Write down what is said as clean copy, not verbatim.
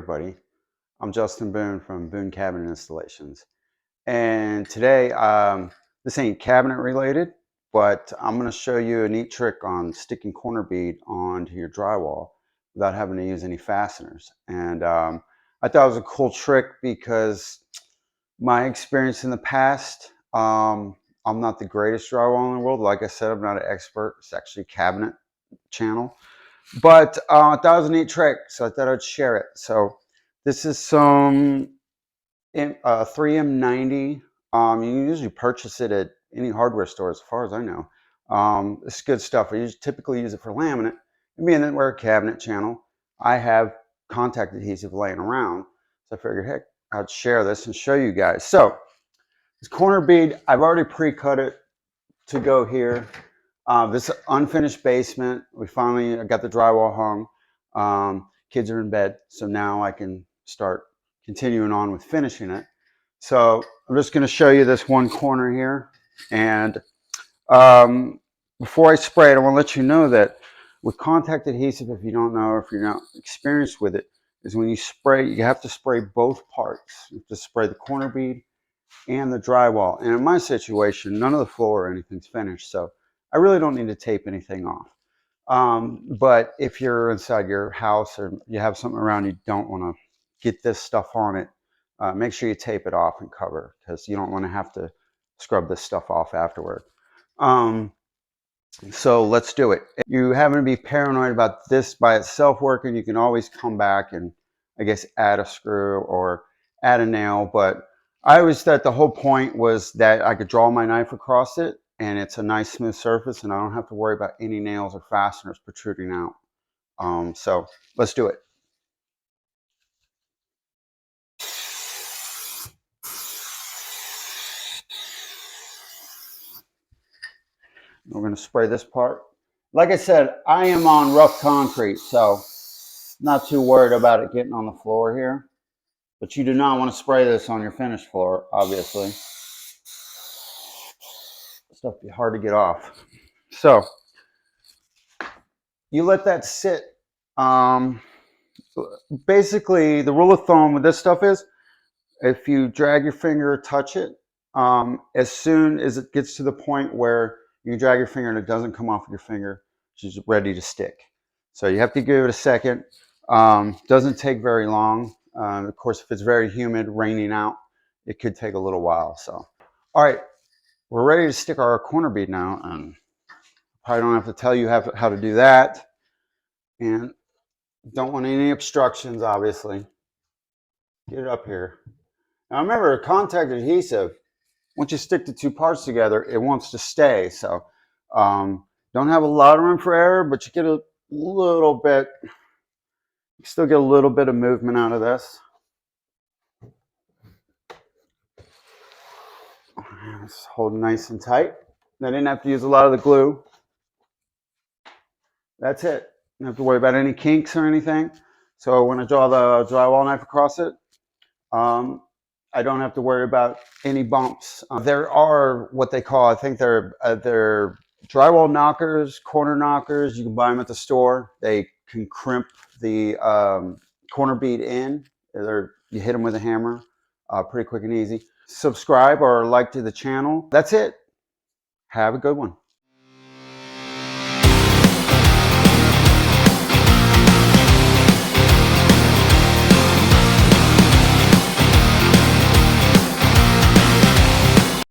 everybody, I'm Justin Boone from Boone Cabinet Installations, and today this ain't cabinet related, but I'm going to show you a neat trick on sticking corner bead onto your drywall without having to use any fasteners. And I thought it was a cool trick because my experience in the past, I'm not the greatest drywall in the world. Like I said, I'm not an expert. It's actually a cabinet channel. But I thought it was a neat trick, so I thought I'd share it. So this is some 3M90. You can usually purchase it at any hardware store, as far as I know. It's good stuff. I typically use it for laminate. And being that we're a cabinet channel, I have contact adhesive laying around. So I figured, heck, I'd share this and show you guys. So this corner bead, I've already pre-cut it to go here. This unfinished basement, we finally got the drywall hung. Kids are in bed, so now I can start continuing on with finishing it. So I'm just going to show you this one corner here. And before I spray it, I want to let you know that with contact adhesive, if you don't know, if you're not experienced with it, is when you spray, you have to spray both parts. You have to spray the corner bead and the drywall. And in my situation, none of the floor or anything's finished, so I really don't need to tape anything off. But if you're inside your house or you have something around you don't want to get this stuff on it, make sure you tape it off and cover, because you don't want to have to scrub this stuff off afterward. So let's do it. If you happen to be paranoid about this by itself working, you can always come back and, I guess, add a screw or add a nail. But I always thought the whole point was that I could draw my knife across it and it's a nice smooth surface and I don't have to worry about any nails or fasteners protruding out. So let's do it. We're going to spray this part. Like I said, I am on rough concrete, so not too worried about it getting on the floor here. But you do not want to spray this on your finished floor, obviously. Stuff be hard to get off. So you let that sit. Basically, the rule of thumb with this stuff is, if you drag your finger or touch it, as soon as it gets to the point where you drag your finger and it doesn't come off of your finger, it's ready to stick. So you have to give it a second. Doesn't take very long. Of course, if it's very humid, raining out, it could take a little while. So, all right, we're ready to stick our corner bead now, and probably don't have to tell you how to do that. And don't want any obstructions, obviously. Get it up here. Now remember, contact adhesive, once you stick the two parts together, it wants to stay. So don't have a lot of room for error, but you get a little bit, you still get a little bit of movement out of this. Just hold nice and tight. I didn't have to use a lot of the glue. That's it. You don't have to worry about any kinks or anything. So when I draw the drywall knife across it, I don't have to worry about any bumps. There are what they call, I think they're drywall knockers, corner knockers. You can buy them at the store. They can crimp the corner bead in. You hit them with a hammer, pretty quick and easy. Subscribe or like to the channel. That's it. Have a good one.